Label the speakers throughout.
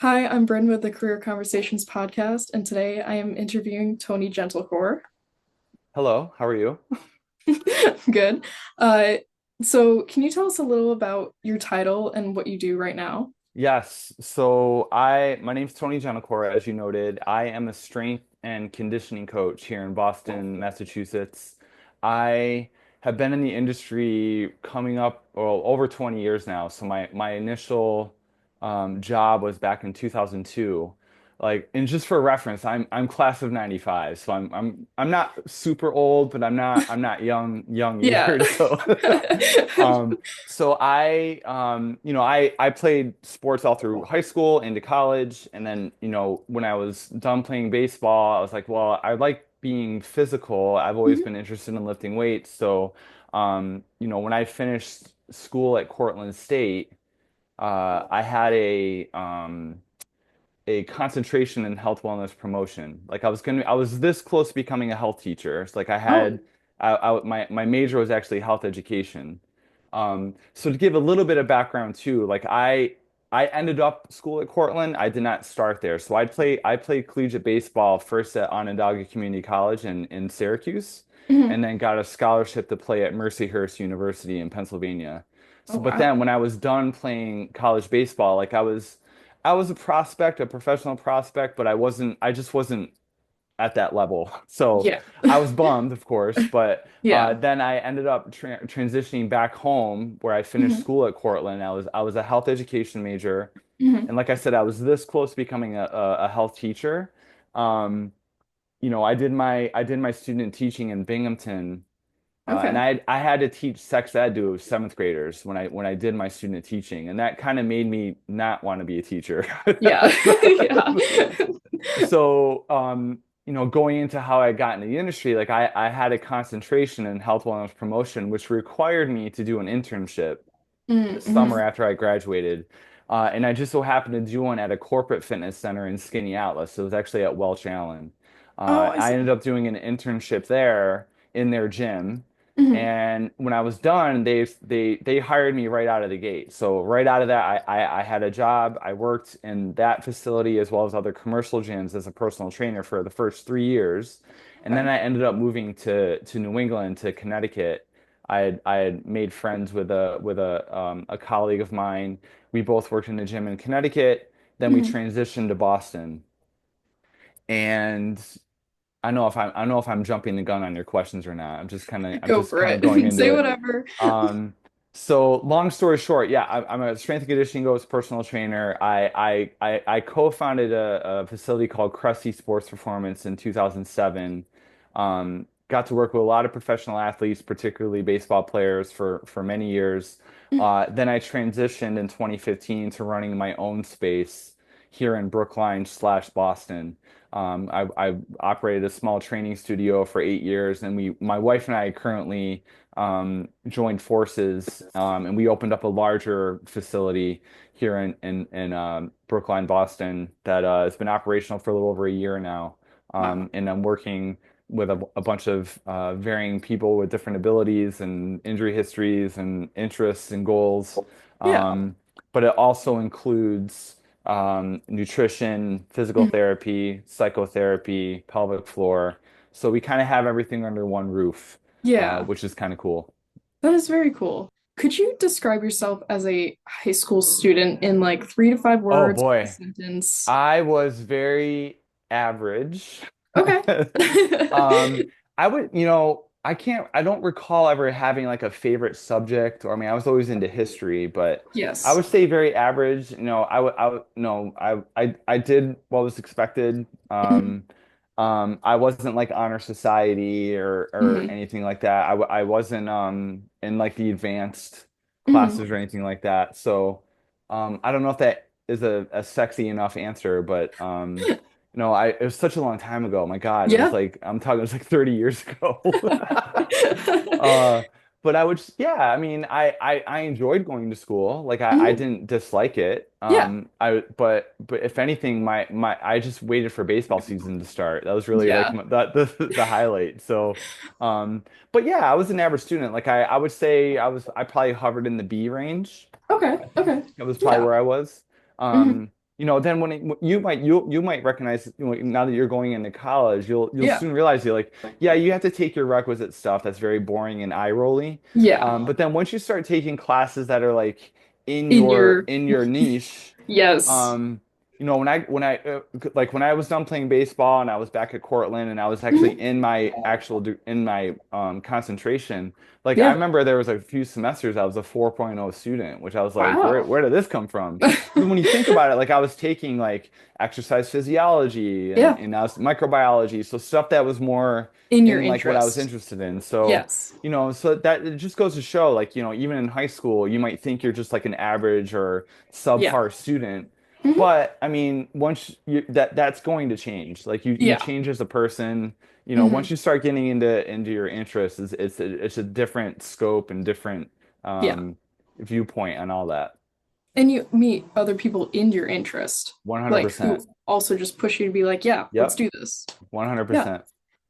Speaker 1: Hi, I'm Bryn with the Career Conversations podcast, and today I am interviewing Tony Gentilcore.
Speaker 2: Hello, how are you?
Speaker 1: Good. Uh, so can you tell us a little about your title and what you do right now?
Speaker 2: Yes, so my name's Tony Gentilcore, as you noted. I am a strength and conditioning coach here in Boston, Massachusetts. I have been in the industry coming up well, over 20 years now. So my initial job was back in 2002. Like, and just for reference, I'm class of 95, so I'm not super old, but I'm not young
Speaker 1: Yeah.
Speaker 2: either. So um so I played sports all through high school into college, and then, when I was done playing baseball, I was like, well, I like being physical. I've always
Speaker 1: Mhm.
Speaker 2: been interested in lifting weights. So, when I finished school at Cortland State, I had a concentration in health wellness promotion. Like I was this close to becoming a health teacher. It's like
Speaker 1: Oh.
Speaker 2: my major was actually health education. So to give a little bit of background too, like I ended up school at Cortland. I did not start there. So I played collegiate baseball first at Onondaga Community College in Syracuse,
Speaker 1: Mhm.
Speaker 2: and then got a scholarship to play at Mercyhurst University in Pennsylvania.
Speaker 1: Oh,
Speaker 2: So, but
Speaker 1: wow.
Speaker 2: then when I was done playing college baseball, like I was a prospect, a professional prospect, but I just wasn't at that level. So
Speaker 1: Yeah.
Speaker 2: I was bummed, of course, but
Speaker 1: Yeah.
Speaker 2: then I ended up transitioning back home where I finished
Speaker 1: Mhm.
Speaker 2: school at Cortland. I was a health education major,
Speaker 1: Mhm.
Speaker 2: and like I said, I was this close to becoming a health teacher. Um, I did my student teaching in Binghamton, and
Speaker 1: Okay.
Speaker 2: I had to teach sex ed to seventh graders when I did my student teaching, and that kind of made me not want to be a teacher.
Speaker 1: Yeah. Yeah.
Speaker 2: So, going into how I got into the industry, like I had a concentration in health wellness promotion, which required me to do an internship the summer
Speaker 1: Mhm.
Speaker 2: after I graduated. And I just so happened to do one at a corporate fitness center in Skinny Atlas. So it was actually at Welch Allen.
Speaker 1: Oh, I
Speaker 2: I ended
Speaker 1: see.
Speaker 2: up doing an internship there in their gym.
Speaker 1: Mhm.
Speaker 2: And when I was done, they hired me right out of the gate. So right out of that, I had a job. I worked in that facility as well as other commercial gyms as a personal trainer for the first 3 years. And then
Speaker 1: Okay.
Speaker 2: I ended up moving to New England, to Connecticut. I had made friends with a colleague of mine. We both worked in a gym in Connecticut. Then we
Speaker 1: Mhm.
Speaker 2: transitioned to Boston. And I don't know if I'm jumping the gun on your questions or not. I'm
Speaker 1: Go
Speaker 2: just
Speaker 1: for
Speaker 2: kind of
Speaker 1: it.
Speaker 2: going into
Speaker 1: Say
Speaker 2: it.
Speaker 1: whatever.
Speaker 2: Um, so long story short, yeah, I'm a strength and conditioning coach, personal trainer. I co-founded a facility called Crusty Sports Performance in 2007. Got to work with a lot of professional athletes, particularly baseball players, for many years. Then I transitioned in 2015 to running my own space here in Brookline/Boston. I operated a small training studio for 8 years, and my wife and I currently joined forces, and we opened up a larger facility here in Brookline, Boston, that has been operational for a little over a year now.
Speaker 1: Wow.
Speaker 2: And I'm working with a bunch of varying people with different abilities and injury histories and interests and goals.
Speaker 1: Yeah.
Speaker 2: Um, but it also includes nutrition, physical
Speaker 1: Mhm.
Speaker 2: therapy, psychotherapy, pelvic floor. So we kind of have everything under one roof,
Speaker 1: Yeah.
Speaker 2: which is kind of cool.
Speaker 1: That is very cool. Could you describe yourself as a high school student in like 3 to 5
Speaker 2: Oh
Speaker 1: words, a
Speaker 2: boy,
Speaker 1: sentence?
Speaker 2: I was very average.
Speaker 1: Okay.
Speaker 2: Um, I would, I don't recall ever having like a favorite subject, or I mean, I was always into history, but I
Speaker 1: Yes.
Speaker 2: would say very average. No, I did what was expected.
Speaker 1: Mhm.
Speaker 2: I wasn't like honor society or
Speaker 1: Mhm.
Speaker 2: anything like that. I wasn't in like the advanced
Speaker 1: Mhm.
Speaker 2: classes or anything like that. So, I don't know if that is a sexy enough answer, but no, it was such a long time ago. My God,
Speaker 1: Yeah.
Speaker 2: it was like 30 years ago. Uh, but yeah, I mean, I enjoyed going to school. Like I
Speaker 1: Mhm.
Speaker 2: didn't dislike it.
Speaker 1: Yeah.
Speaker 2: But if anything, I just waited for baseball season to start. That was really like
Speaker 1: Yeah.
Speaker 2: the highlight. So, but yeah, I was an average student. Like I would say I probably hovered in the B range.
Speaker 1: Okay. Okay.
Speaker 2: That was probably
Speaker 1: Yeah.
Speaker 2: where I was.
Speaker 1: Mhm.
Speaker 2: then you might recognize, now that you're going into college, you'll
Speaker 1: Yeah.
Speaker 2: soon realize you're like, yeah, you have to take your requisite stuff that's very boring and eye rolly.
Speaker 1: Yeah.
Speaker 2: But then once you start taking classes that are like
Speaker 1: In your
Speaker 2: in your niche,
Speaker 1: yes.
Speaker 2: um, when I was done playing baseball and I was back at Cortland and I was actually
Speaker 1: Mhm.
Speaker 2: in my concentration, like I
Speaker 1: Yeah.
Speaker 2: remember there was a few semesters I was a 4.0 student, which I was like,
Speaker 1: Wow.
Speaker 2: where did this come from? Because when you think about it, like I was taking like exercise physiology
Speaker 1: Yeah.
Speaker 2: and I was microbiology, so stuff that was more
Speaker 1: In your
Speaker 2: in like what I was
Speaker 1: interest.
Speaker 2: interested in. So,
Speaker 1: Yes.
Speaker 2: so that it just goes to show, like, even in high school, you might think you're just like an average or
Speaker 1: Yeah.
Speaker 2: subpar student.
Speaker 1: Mhm.
Speaker 2: But I mean, once that's going to change. Like you
Speaker 1: Yeah.
Speaker 2: change as a person.
Speaker 1: Hmm.
Speaker 2: Once you start getting into your interests, it's a different scope and different
Speaker 1: Yeah.
Speaker 2: um, viewpoint on all that.
Speaker 1: And you meet other people in your interest, like who
Speaker 2: 100%.
Speaker 1: also just push you to be like, yeah, let's
Speaker 2: Yep.
Speaker 1: do this. Yeah.
Speaker 2: 100%.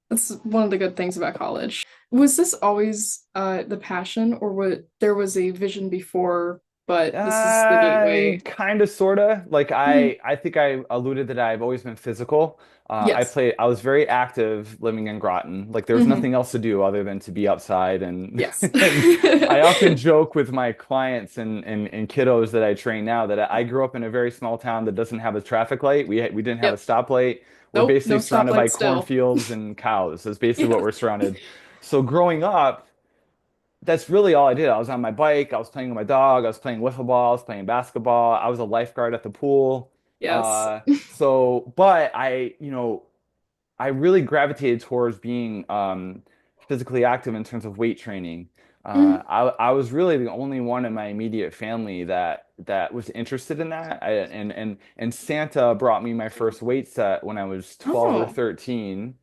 Speaker 1: That's one of the good things about college. Was this always the passion, or there was a vision before, but this is the gateway?
Speaker 2: Kind of, sorta. Like
Speaker 1: Mhm.
Speaker 2: I think I alluded that I've always been physical.
Speaker 1: Yes.
Speaker 2: I was very active living in Groton. Like there was
Speaker 1: Hmm.
Speaker 2: nothing else to do other than to be outside. And
Speaker 1: Yes.
Speaker 2: and I often joke with my clients and kiddos that I train now that I grew up in a very small town that doesn't have a traffic light. We didn't have a
Speaker 1: Yep.
Speaker 2: stoplight. We're
Speaker 1: Nope. No
Speaker 2: basically surrounded by
Speaker 1: stoplight still.
Speaker 2: cornfields and cows. That's basically what
Speaker 1: Yeah.
Speaker 2: we're surrounded. So growing up, that's really all I did. I was on my bike, I was playing with my dog, I was playing wiffle ball, I was playing basketball, I was a lifeguard at the pool.
Speaker 1: Yes.
Speaker 2: But I really gravitated towards being physically active in terms of weight training.
Speaker 1: Mhm.
Speaker 2: I was really the only one in my immediate family that was interested in that. And Santa brought me my first weight set when I was 12 or
Speaker 1: Oh,
Speaker 2: 13.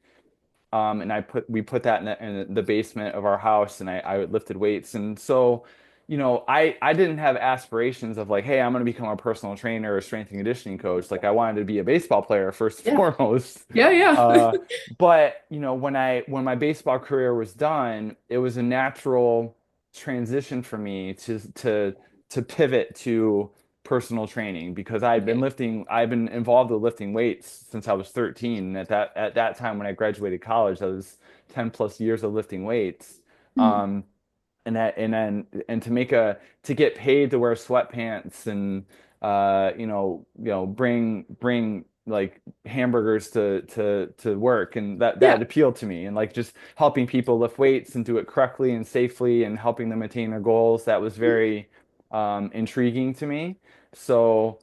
Speaker 2: And we put that in the basement of our house, and I lifted weights. And so, I didn't have aspirations of like, hey, I'm going to become a personal trainer or strength and conditioning coach. Like I wanted to be a baseball player first and
Speaker 1: yeah.
Speaker 2: foremost.
Speaker 1: Yeah, yeah.
Speaker 2: Uh, but when my baseball career was done, it was a natural transition for me to pivot to personal training because
Speaker 1: Yeah.
Speaker 2: I've been involved with lifting weights since I was 13. And at that time when I graduated college, that was 10 plus years of lifting weights.
Speaker 1: Mhm.
Speaker 2: Um, and to make a to get paid to wear sweatpants and bring like hamburgers to work, and that
Speaker 1: Yeah.
Speaker 2: appealed to me, and like just helping people lift weights and do it correctly and safely and helping them attain their goals, that was
Speaker 1: Mhm.
Speaker 2: very intriguing to me. So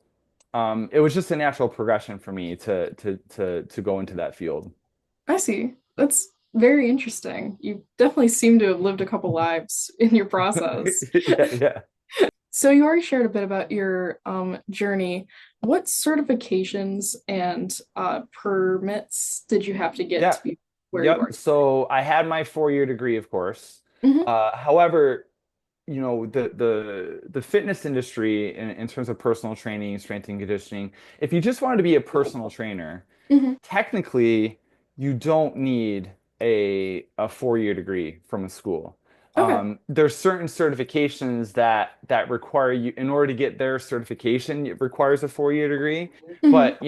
Speaker 2: it was just a natural progression for me to go into that field.
Speaker 1: I see. That's very interesting. You definitely seem to have lived a couple lives in your process.
Speaker 2: Yeah, yeah.
Speaker 1: So you already shared a bit about your journey. What certifications and permits did you have to get
Speaker 2: Yeah.
Speaker 1: to be where you
Speaker 2: Yep.
Speaker 1: are?
Speaker 2: So I had my 4 year degree, of course.
Speaker 1: Hmm.
Speaker 2: However, the fitness industry in terms of personal training, strength and conditioning, if you just wanted to be a personal trainer,
Speaker 1: Hmm.
Speaker 2: technically you don't need a 4 year degree from a school.
Speaker 1: Okay.
Speaker 2: There's certain certifications that require you, in order to get their certification, it requires a 4 year degree.
Speaker 1: Hmm.
Speaker 2: But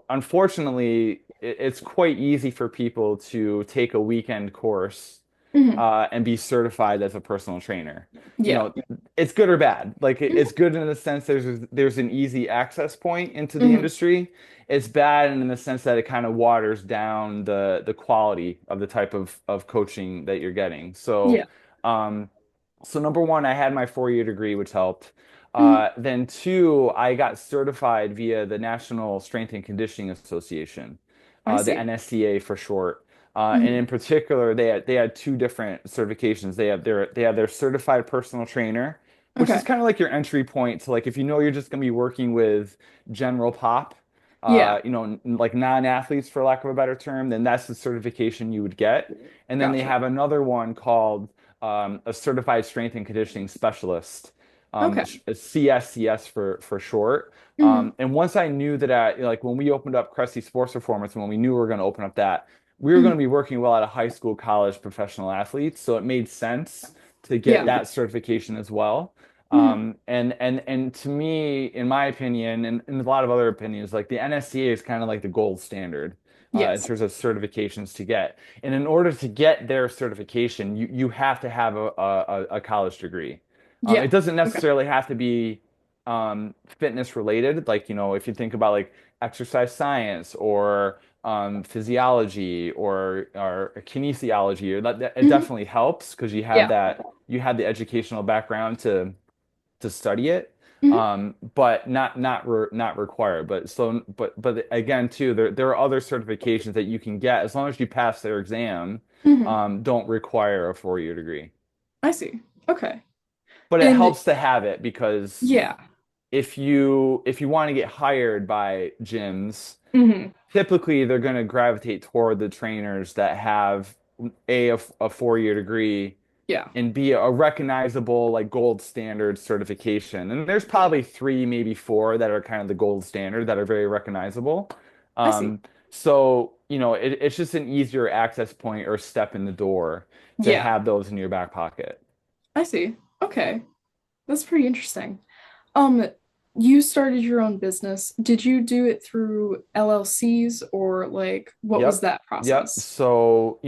Speaker 2: unfortunately, it's quite easy for people to take a weekend course
Speaker 1: Hmm.
Speaker 2: and be certified as a personal trainer. You
Speaker 1: Yeah.
Speaker 2: know, it's good or bad. Like it's good in the sense there's an easy access point into the
Speaker 1: Hmm.
Speaker 2: industry. It's bad in the sense that it kind of waters down the quality of the type of coaching that you're getting.
Speaker 1: Yeah.
Speaker 2: Um, so number one, I had my 4 year degree, which helped.
Speaker 1: Hmm.
Speaker 2: Then two, I got certified via the National Strength and Conditioning Association,
Speaker 1: I
Speaker 2: the
Speaker 1: see.
Speaker 2: NSCA for short. And
Speaker 1: Hmm.
Speaker 2: in particular, they had two different certifications. They have their certified personal trainer, which is
Speaker 1: Okay.
Speaker 2: kind of like your entry point to, like, if you know you're just going to be working with general pop,
Speaker 1: Yeah.
Speaker 2: like non-athletes for lack of a better term, then that's the certification you would get. And then they
Speaker 1: Gotcha.
Speaker 2: have another one called a certified strength and conditioning specialist,
Speaker 1: Okay.
Speaker 2: a CSCS for short.
Speaker 1: Hmm.
Speaker 2: And once I knew that, like when we opened up Cressy Sports Performance, when we knew we were going to open up that, we were going to
Speaker 1: Hmm.
Speaker 2: be working well at a high school, college, professional athletes. So it made sense to get
Speaker 1: Yeah.
Speaker 2: that certification as well.
Speaker 1: Hmm.
Speaker 2: And to me, in my opinion, and a lot of other opinions, like the NSCA is kind of like the gold standard in
Speaker 1: Yes.
Speaker 2: terms of certifications to get. And in order to get their certification, you have to have a college degree. It
Speaker 1: Yeah.
Speaker 2: doesn't
Speaker 1: Okay.
Speaker 2: necessarily have to be fitness related. Like, if you think about like exercise science or physiology or kinesiology, it
Speaker 1: Hmm.
Speaker 2: definitely helps because
Speaker 1: Yeah.
Speaker 2: you have the educational background to study it,
Speaker 1: Hmm.
Speaker 2: but not required. But again, too, there are other certifications that you can get as long as you pass their exam.
Speaker 1: Hmm.
Speaker 2: Don't require a 4-year degree,
Speaker 1: I see. Okay.
Speaker 2: but it
Speaker 1: And
Speaker 2: helps to have it because
Speaker 1: yeah.
Speaker 2: if you want to get hired by gyms,
Speaker 1: Hmm.
Speaker 2: typically they're going to gravitate toward the trainers that have a 4-year degree
Speaker 1: Yeah.
Speaker 2: and be a recognizable like gold standard certification. And there's probably three, maybe four that are kind of the gold standard that are very recognizable.
Speaker 1: I see.
Speaker 2: Um, so, it's just an easier access point or step in the door to
Speaker 1: Yeah.
Speaker 2: have those in your back pocket.
Speaker 1: I see. Okay. That's pretty interesting. Um, you started your own business. Did you do it through LLCs or like what was
Speaker 2: Yep.
Speaker 1: that
Speaker 2: Yep.
Speaker 1: process?
Speaker 2: So,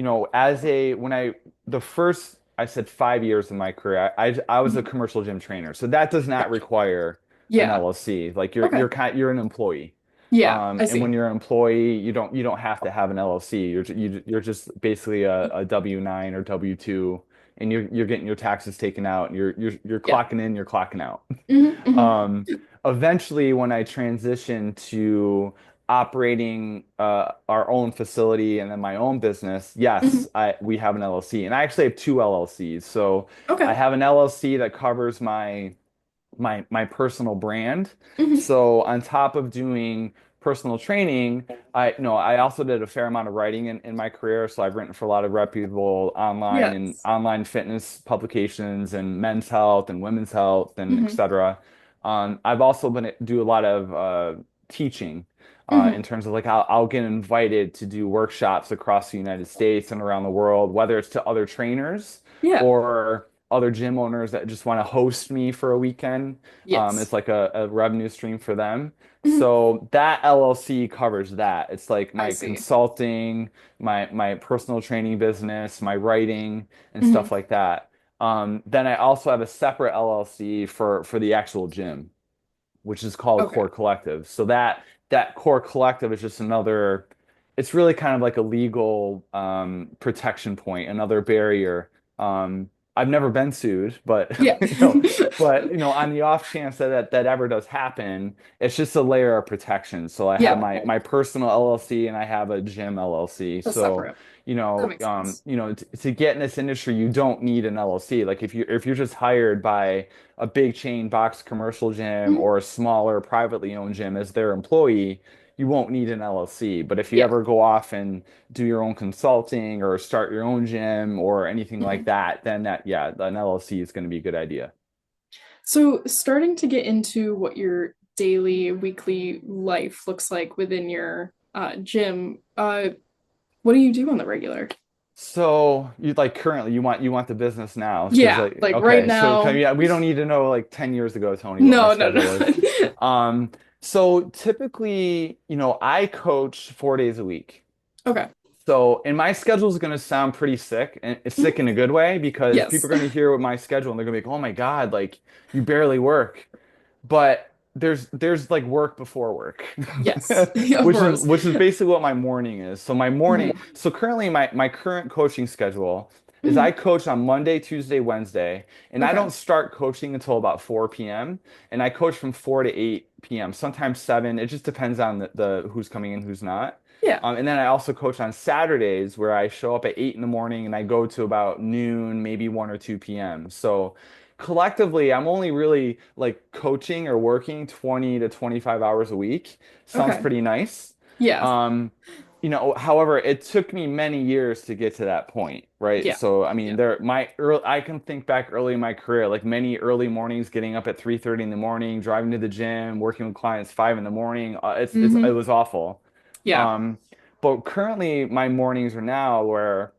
Speaker 2: the first, I said 5 years in my career, I was a
Speaker 1: Mhm.
Speaker 2: commercial gym trainer. So that does not
Speaker 1: Gotcha.
Speaker 2: require an
Speaker 1: Yeah.
Speaker 2: LLC. Like
Speaker 1: Okay.
Speaker 2: you're an employee.
Speaker 1: Yeah, I
Speaker 2: And when
Speaker 1: see.
Speaker 2: you're an employee, you don't have to have an LLC. You're just basically a W-9 or W-2, and you're getting your taxes taken out, and you're
Speaker 1: Yeah.
Speaker 2: clocking in, you're clocking out.
Speaker 1: Hmm. Hmm.
Speaker 2: Um, Eventually, when I transitioned to operating our own facility and then my own business,
Speaker 1: Hmm.
Speaker 2: yes, we have an LLC, and I actually have two LLCs. So I
Speaker 1: Okay.
Speaker 2: have an LLC that covers my personal brand.
Speaker 1: Hmm.
Speaker 2: So on top of doing personal training, I also did a fair amount of writing in my career. So I've written for a lot of reputable
Speaker 1: Yes.
Speaker 2: online fitness publications and men's health and women's health and et
Speaker 1: Hmm.
Speaker 2: cetera. I've also been do a lot of teaching in
Speaker 1: Hmm.
Speaker 2: terms of like I'll get invited to do workshops across the United States and around the world, whether it's to other trainers
Speaker 1: Yeah.
Speaker 2: or other gym owners that just want to host me for a weekend.
Speaker 1: Yes.
Speaker 2: It's like a revenue stream for them.
Speaker 1: Hmm.
Speaker 2: So that LLC covers that. It's like
Speaker 1: I
Speaker 2: my
Speaker 1: see.
Speaker 2: consulting, my personal training business, my writing, and stuff
Speaker 1: Hmm.
Speaker 2: like that. Then I also have a separate LLC for the actual gym, which is called
Speaker 1: Okay.
Speaker 2: Core Collective. So that Core Collective is just another, it's really kind of like a legal protection point, another barrier. I've never been sued, but
Speaker 1: Yeah.
Speaker 2: on the off chance that ever does happen, it's just a layer of protection. So I have
Speaker 1: Yeah.
Speaker 2: my personal LLC and I have a gym LLC.
Speaker 1: That's
Speaker 2: So
Speaker 1: separate. That makes sense.
Speaker 2: to get in this industry, you don't need an LLC. Like if you're just hired by a big chain box commercial gym
Speaker 1: Hmm.
Speaker 2: or a smaller privately owned gym as their employee, you won't need an LLC. But if you
Speaker 1: Yeah.
Speaker 2: ever go off and do your own consulting or start your own gym or anything like
Speaker 1: Hmm.
Speaker 2: that, then an LLC is going to be a good idea.
Speaker 1: So, starting to get into what your daily, weekly life looks like within your gym, what do you do on the regular?
Speaker 2: So you like currently you want the business now because
Speaker 1: Yeah,
Speaker 2: like
Speaker 1: like right
Speaker 2: okay so
Speaker 1: now.
Speaker 2: yeah we don't need to know like 10 years ago, Tony, what my
Speaker 1: No, no,
Speaker 2: schedule
Speaker 1: no.
Speaker 2: was. So typically I coach 4 days a week.
Speaker 1: Okay.
Speaker 2: And my schedule is going to sound pretty sick, and it's sick
Speaker 1: Mhm.
Speaker 2: in a good way because
Speaker 1: Yes.
Speaker 2: people are going to hear what my schedule and they're going to be like, "Oh my God, like you barely work." But there's like work before work,
Speaker 1: Yes. Of
Speaker 2: which is
Speaker 1: course.
Speaker 2: which is basically what my morning is.
Speaker 1: Mhm.
Speaker 2: So currently my current coaching schedule is I
Speaker 1: Mhm.
Speaker 2: coach on Monday, Tuesday, Wednesday, and I
Speaker 1: Okay.
Speaker 2: don't start coaching until about 4 p.m. and I coach from 4 to 8 p.m. Sometimes 7. It just depends on the who's coming in, who's not.
Speaker 1: Yeah.
Speaker 2: And then I also coach on Saturdays where I show up at 8 in the morning and I go to about noon, maybe 1 or 2 p.m. So collectively, I'm only really like coaching or working 20 to 25 hours a week. Sounds
Speaker 1: Okay.
Speaker 2: pretty nice.
Speaker 1: Yeah.
Speaker 2: However, it took me many years to get to that point, right?
Speaker 1: Yeah.
Speaker 2: So, I mean,
Speaker 1: Yeah.
Speaker 2: I can think back early in my career, like many early mornings, getting up at 3:30 in the morning, driving to the gym, working with clients 5 in the morning. It
Speaker 1: Hmm.
Speaker 2: was awful.
Speaker 1: Yeah.
Speaker 2: Um, but currently, my mornings are now where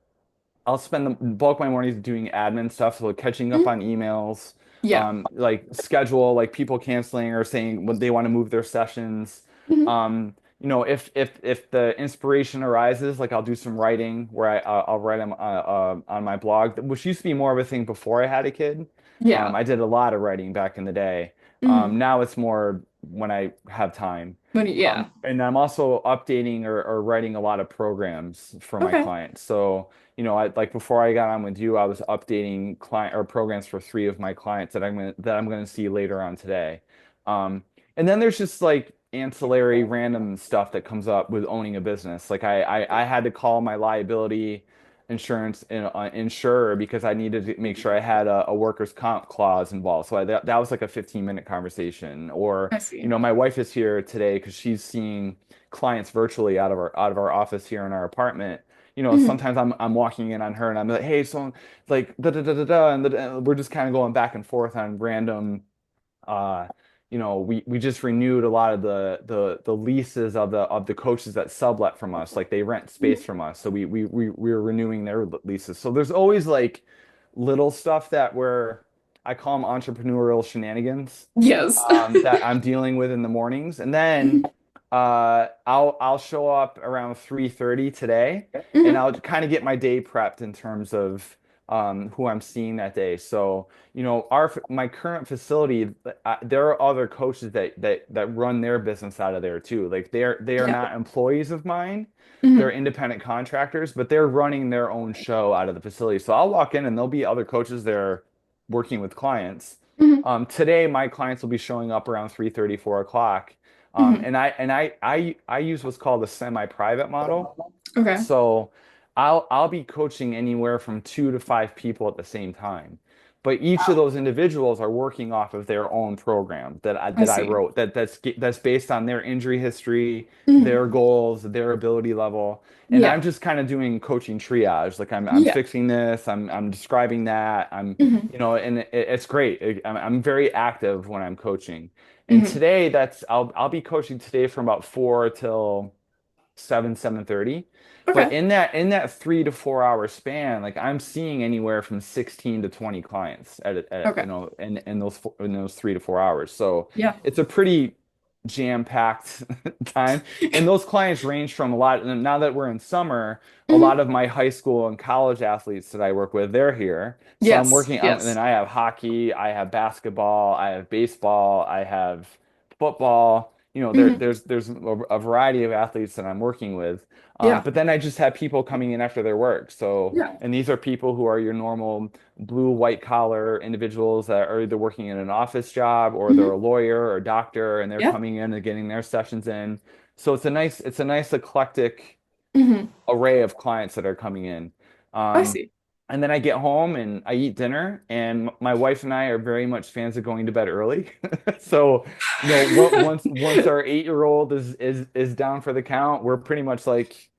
Speaker 2: I'll spend the bulk of my mornings doing admin stuff, so like catching up
Speaker 1: Mhm.
Speaker 2: on emails,
Speaker 1: Yeah.
Speaker 2: like schedule, like people canceling or saying when they want to move their sessions.
Speaker 1: Mhm.
Speaker 2: If the inspiration arises, like I'll do some writing where I'll write them on my blog, which used to be more of a thing before I had a kid.
Speaker 1: Yeah.
Speaker 2: I did a lot of writing back in the day.
Speaker 1: Mhm.
Speaker 2: Now it's more when I have time.
Speaker 1: Yeah.
Speaker 2: And I'm also updating or writing a lot of programs for my
Speaker 1: Okay.
Speaker 2: clients. So, I like before I got on with you, I was updating client or programs for three of my clients that I'm gonna see later on today. Um, and then there's just like ancillary random stuff that comes up with owning a business. Like I had to call my liability insurance insurer because I needed to make sure I had a workers' comp clause involved. So that was like a 15-minute conversation. Or,
Speaker 1: I see.
Speaker 2: my wife is here today because she's seeing clients virtually out of our office here in our apartment.
Speaker 1: Mhm.
Speaker 2: Sometimes I'm walking in on her and I'm like, hey, so like da da da da da, and we're just kind of going back and forth on random uh, we just renewed a lot of the leases of the coaches that sublet from us. Like they rent space
Speaker 1: Mhm.
Speaker 2: from us. So we're renewing their leases. So there's always like little stuff I call them entrepreneurial shenanigans
Speaker 1: Yes.
Speaker 2: that I'm dealing with in the mornings. And then
Speaker 1: Mhm.
Speaker 2: I'll show up around 3:30 today, and
Speaker 1: Mhm.
Speaker 2: I'll kind of get my day prepped in terms of who I'm seeing that day. So, my current facility, there are other coaches that run their business out of there too. Like they are
Speaker 1: Yeah.
Speaker 2: not employees of mine. They're
Speaker 1: Mhm.
Speaker 2: independent contractors, but they're running their own show out of the facility. So I'll walk in and there'll be other coaches there working with clients.
Speaker 1: Mhm.
Speaker 2: Today, my clients will be showing up around 3:30, 4 o'clock.
Speaker 1: Mhm.
Speaker 2: And I use what's called a semi-private model.
Speaker 1: Okay.
Speaker 2: So I'll be coaching anywhere from 2 to 5 people at the same time. But each of those individuals are working off of their own program that I
Speaker 1: I
Speaker 2: that I
Speaker 1: see.
Speaker 2: wrote that's based on their injury history,
Speaker 1: Mhm.
Speaker 2: their goals, their ability level. And I'm
Speaker 1: Yeah.
Speaker 2: just kind of doing coaching triage. Like I'm
Speaker 1: Yeah.
Speaker 2: fixing this, I'm describing that.
Speaker 1: Mhm.
Speaker 2: And it's great. I'm very active when I'm coaching. And
Speaker 1: Mhm.
Speaker 2: today I'll be coaching today from about 4 till 7:30. But
Speaker 1: Okay.
Speaker 2: in that 3 to 4 hour span, like I'm seeing anywhere from 16 to 20 clients
Speaker 1: Okay.
Speaker 2: in those 3 to 4 hours. So
Speaker 1: Yeah.
Speaker 2: it's a pretty jam-packed time. And those clients range from a lot. And now that we're in summer, a lot
Speaker 1: Mhm.
Speaker 2: of my high school and college athletes that I work with, they're here. So I'm
Speaker 1: Yes.
Speaker 2: working, and then
Speaker 1: Yes.
Speaker 2: I have hockey, I have basketball, I have baseball, I have football.
Speaker 1: Mhm.
Speaker 2: There's a variety of athletes that I'm working with.
Speaker 1: Yeah.
Speaker 2: But then I just have people coming in after their work. So,
Speaker 1: Yeah.
Speaker 2: and these are people who are your normal blue, white collar individuals that are either working in an office job or they're a
Speaker 1: Mhm.
Speaker 2: lawyer or a doctor, and they're
Speaker 1: Yeah.
Speaker 2: coming in and getting their sessions in. So it's a nice eclectic
Speaker 1: Mhm.
Speaker 2: array of clients that are coming in.
Speaker 1: I
Speaker 2: Um,
Speaker 1: see.
Speaker 2: and then I get home and I eat dinner, and my wife and I are very much fans of going to bed early. So, once our 8-year-old is down for the count, we're pretty much like,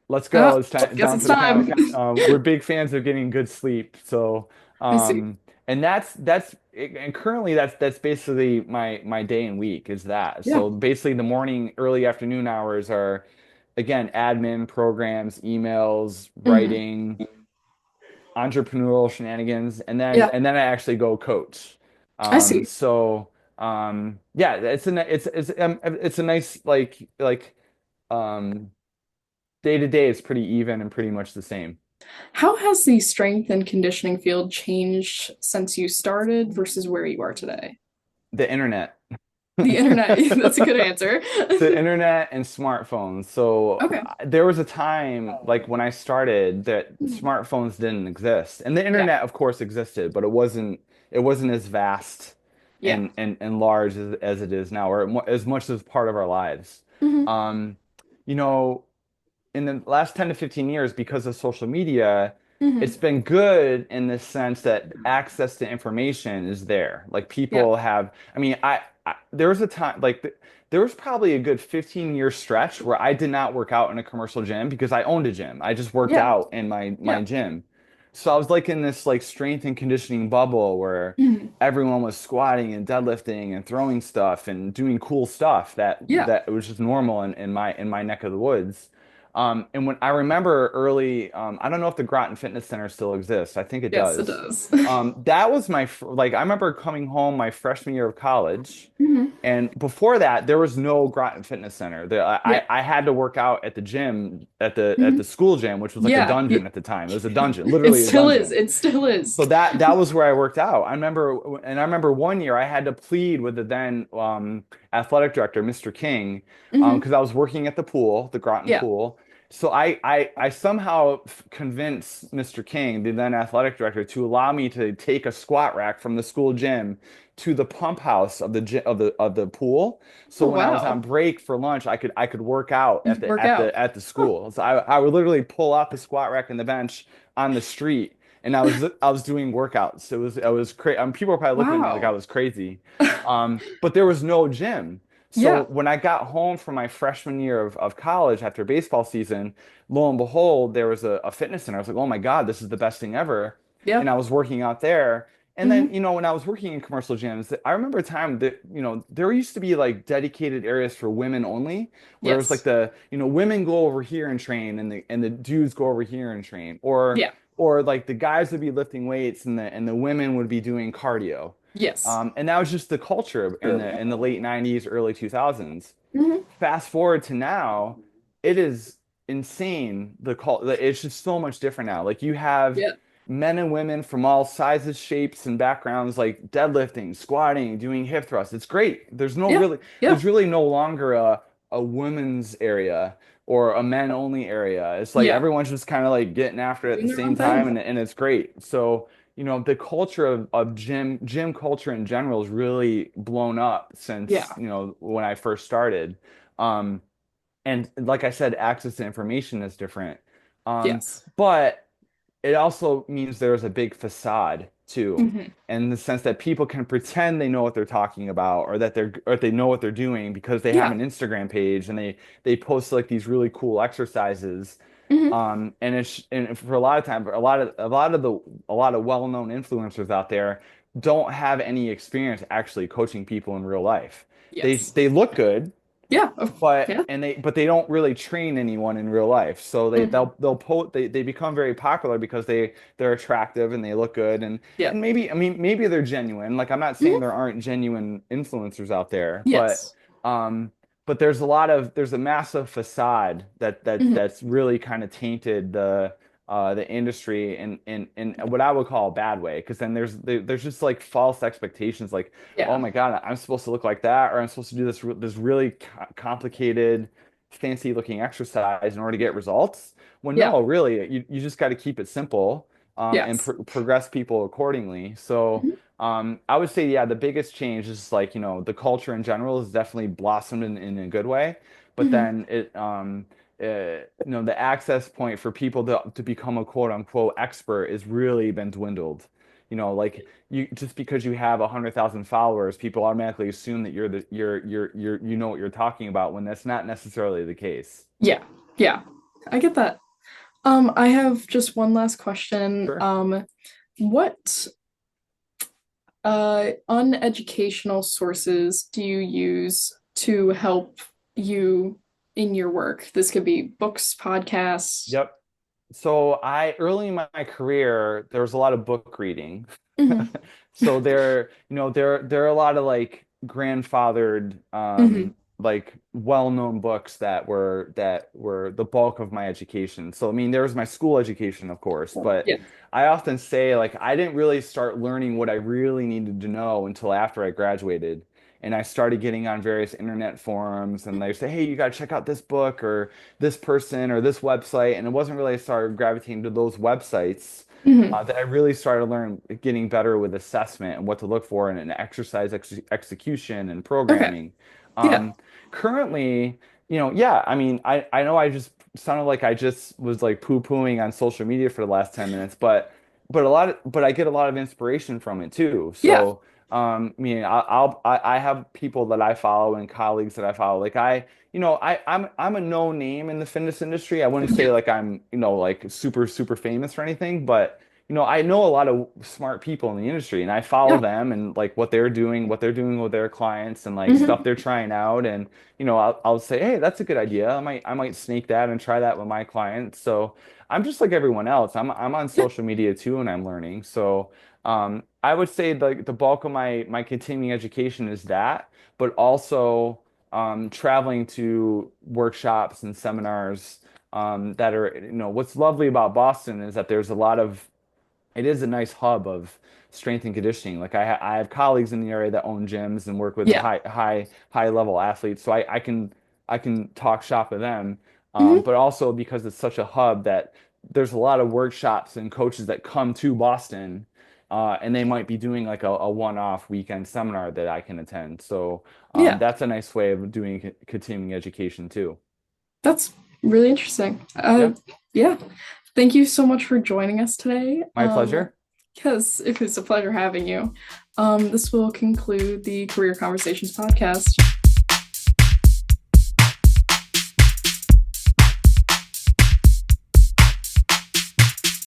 Speaker 2: let's go.
Speaker 1: Oh,
Speaker 2: It's time
Speaker 1: guess
Speaker 2: down
Speaker 1: it's
Speaker 2: for the count.
Speaker 1: time.
Speaker 2: We're big fans of getting good sleep. So,
Speaker 1: I see.
Speaker 2: and and currently that's basically my day and week is that.
Speaker 1: Yeah.
Speaker 2: So basically the morning, early afternoon hours are again admin, programs, emails,
Speaker 1: Mhm.
Speaker 2: writing, entrepreneurial shenanigans, and then
Speaker 1: Yeah.
Speaker 2: and then I actually go coach.
Speaker 1: I see.
Speaker 2: Yeah, it's a nice um day to day is pretty even and pretty much the same.
Speaker 1: How has the strength and conditioning field changed since you started versus where you are today?
Speaker 2: The internet.
Speaker 1: The internet, that's a good answer.
Speaker 2: The internet and smartphones. So
Speaker 1: Okay.
Speaker 2: there was a time like when I started that
Speaker 1: Mhm.
Speaker 2: smartphones didn't exist. And the
Speaker 1: Yeah.
Speaker 2: internet of course existed, but it wasn't as vast
Speaker 1: Yeah.
Speaker 2: and large as it is now, or as much as part of our lives.
Speaker 1: Hmm.
Speaker 2: Um, you know, in the last 10 to 15 years, because of social media, it's
Speaker 1: Hmm.
Speaker 2: been good in the sense that access to information is there. Like
Speaker 1: Yeah.
Speaker 2: people have, I mean, there was a time, like, there was probably a good 15-year stretch where I did not work out in a commercial gym because I owned a gym. I just worked
Speaker 1: Yeah.
Speaker 2: out in my
Speaker 1: Yeah.
Speaker 2: gym. So I was like in this like strength and conditioning bubble where
Speaker 1: Hmm.
Speaker 2: everyone was squatting and deadlifting and throwing stuff and doing cool stuff that
Speaker 1: Yeah.
Speaker 2: that was just normal in my neck of the woods. And when I remember early, I don't know if the Groton Fitness Center still exists. I think it
Speaker 1: Yes, it
Speaker 2: does.
Speaker 1: does.
Speaker 2: That was like I remember coming home my freshman year of college,
Speaker 1: Hmm.
Speaker 2: and before that there was no Groton Fitness Center.
Speaker 1: Yeah.
Speaker 2: I had to work out at the gym at
Speaker 1: Hmm.
Speaker 2: the school gym, which was like a
Speaker 1: Yeah.
Speaker 2: dungeon at the time. It was a dungeon,
Speaker 1: It
Speaker 2: literally a
Speaker 1: still is.
Speaker 2: dungeon.
Speaker 1: It still is.
Speaker 2: So that was where I worked out. I remember one year I had to plead with the then athletic director, Mr. King,
Speaker 1: Hmm.
Speaker 2: because I was working at the pool, the Groton
Speaker 1: Yeah.
Speaker 2: pool. So I somehow convinced Mr. King, the then athletic director, to allow me to take a squat rack from the school gym to the pump house of of the pool. So
Speaker 1: Oh,
Speaker 2: when I was on
Speaker 1: wow.
Speaker 2: break for lunch, I could work out
Speaker 1: You work out.
Speaker 2: at the
Speaker 1: Huh.
Speaker 2: school. So I would literally pull out the squat rack and the bench on the street, and I was doing workouts. It was crazy. People were probably looking at me like I
Speaker 1: Wow.
Speaker 2: was crazy. But there was no gym. So
Speaker 1: Yeah.
Speaker 2: when I got home from my freshman year of college after baseball season, lo and behold, there was a fitness center. I was like, oh my God, this is the best thing ever.
Speaker 1: Yeah.
Speaker 2: And I was working out there. And then,
Speaker 1: Hmm.
Speaker 2: you know, when I was working in commercial gyms, I remember a time that, you know, there used to be like dedicated areas for women only, where it was like
Speaker 1: Yes.
Speaker 2: the, you know, women go over here and train and the dudes go over here and train.
Speaker 1: Yeah.
Speaker 2: Or like the guys would be lifting weights and the women would be doing cardio.
Speaker 1: Yes.
Speaker 2: And that was just the culture in the late 90s, early 2000s.
Speaker 1: Hmm.
Speaker 2: Fast forward to now, it is insane. It's just so much different now. Like you have
Speaker 1: Yeah.
Speaker 2: men and women from all sizes, shapes, and backgrounds, like deadlifting, squatting, doing hip thrusts. It's great.
Speaker 1: Yeah. Yeah.
Speaker 2: There's really no longer a women's area or a men only area. It's like
Speaker 1: Yeah.
Speaker 2: everyone's just kind of like getting after it at
Speaker 1: Doing
Speaker 2: the
Speaker 1: their
Speaker 2: same
Speaker 1: own
Speaker 2: time,
Speaker 1: thing.
Speaker 2: and it's great. So, you know, the culture of gym culture in general has really blown up since,
Speaker 1: Yeah.
Speaker 2: you know, when I first started. Um, and like I said, access to information is different.
Speaker 1: Yes.
Speaker 2: But it also means there's a big facade too,
Speaker 1: Hmm.
Speaker 2: in the sense that people can pretend they know what they're talking about or they know what they're doing because they have
Speaker 1: Yeah.
Speaker 2: an Instagram page and they post like these really cool exercises.
Speaker 1: Hmm.
Speaker 2: And for a lot of time, a lot of well-known influencers out there don't have any experience actually coaching people in real life.
Speaker 1: Yes.
Speaker 2: They look good,
Speaker 1: Yeah. Oh, yeah.
Speaker 2: but they don't really train anyone in real life. So
Speaker 1: Hmm.
Speaker 2: they become very popular because they're attractive and they look good
Speaker 1: Yeah.
Speaker 2: and maybe I mean maybe they're genuine. Like I'm not saying
Speaker 1: Hmm.
Speaker 2: there aren't genuine influencers out there,
Speaker 1: Yes.
Speaker 2: um there's a massive facade
Speaker 1: Hmm.
Speaker 2: that's really kind of tainted the industry in what I would call a bad way, because then there's just like false expectations like, oh
Speaker 1: Yeah.
Speaker 2: my God, I'm supposed to look like that, or I'm supposed to do this really complicated, fancy looking exercise in order to get results. Well,
Speaker 1: Yeah.
Speaker 2: no, really, you just got to keep it simple, and
Speaker 1: Yes.
Speaker 2: progress people accordingly. So,
Speaker 1: Mhm.
Speaker 2: I would say, yeah, the biggest change is like, you know, the culture in general has definitely blossomed in a good way, but
Speaker 1: Mhm.
Speaker 2: then you know, the access point for people to become a quote unquote expert is really been dwindled. You know, like you just because you have 100,000 followers, people automatically assume that you know what you're talking about when that's not necessarily the case.
Speaker 1: Yeah. Yeah. I get that. I have just one last question.
Speaker 2: Sure.
Speaker 1: What uneducational sources do you use to help you in your work? This could be books, podcasts.
Speaker 2: Yep. So I early in my career, there was a lot of book reading.
Speaker 1: Hmm.
Speaker 2: So you know, there are a lot of like grandfathered,
Speaker 1: Hmm.
Speaker 2: like well-known books that were the bulk of my education. So I mean, there was my school education, of course, but
Speaker 1: Yeah.
Speaker 2: I often say like I didn't really start learning what I really needed to know until after I graduated. And I started getting on various internet forums, and they say, "Hey, you got to check out this book or this person or this website." And it wasn't really I started gravitating to those websites
Speaker 1: Hmm.
Speaker 2: that I really started learning getting better with assessment and what to look for in an execution and
Speaker 1: Okay.
Speaker 2: programming.
Speaker 1: Yeah.
Speaker 2: Um, Currently, you know, yeah, I mean, I know I just sounded like I just was like poo-pooing on social media for the last 10 minutes, but I get a lot of inspiration from it too.
Speaker 1: Yeah.
Speaker 2: So, I mean, I have people that I follow and colleagues that I follow. Like you know, I'm a known name in the fitness industry. I wouldn't say like I'm, you know, like super famous or anything, but I know a lot of smart people in the industry and I follow
Speaker 1: Yeah.
Speaker 2: them and like what they're doing with their clients and like stuff
Speaker 1: Hmm.
Speaker 2: they're trying out. And, I'll say, hey, that's a good idea. I might sneak that and try that with my clients. So I'm just like everyone else. I'm on
Speaker 1: Yeah.
Speaker 2: social media too and I'm learning. So I would say the bulk of my continuing education is that, but also traveling to workshops and seminars that are, what's lovely about Boston is that there's a lot of it is a nice hub of strength and conditioning. Like I have colleagues in the area that own gyms and work with
Speaker 1: Yeah.
Speaker 2: high level athletes, so I can talk shop with them.
Speaker 1: Hmm.
Speaker 2: But also because it's such a hub that there's a lot of workshops and coaches that come to Boston, and they might be doing like a one-off weekend seminar that I can attend. So
Speaker 1: Yeah.
Speaker 2: that's a nice way of doing continuing education too.
Speaker 1: That's really interesting.
Speaker 2: Yep,
Speaker 1: Yeah. Thank you so much for joining us today.
Speaker 2: my pleasure.
Speaker 1: Yes, it was a pleasure having you. This will conclude the Career Conversations podcast.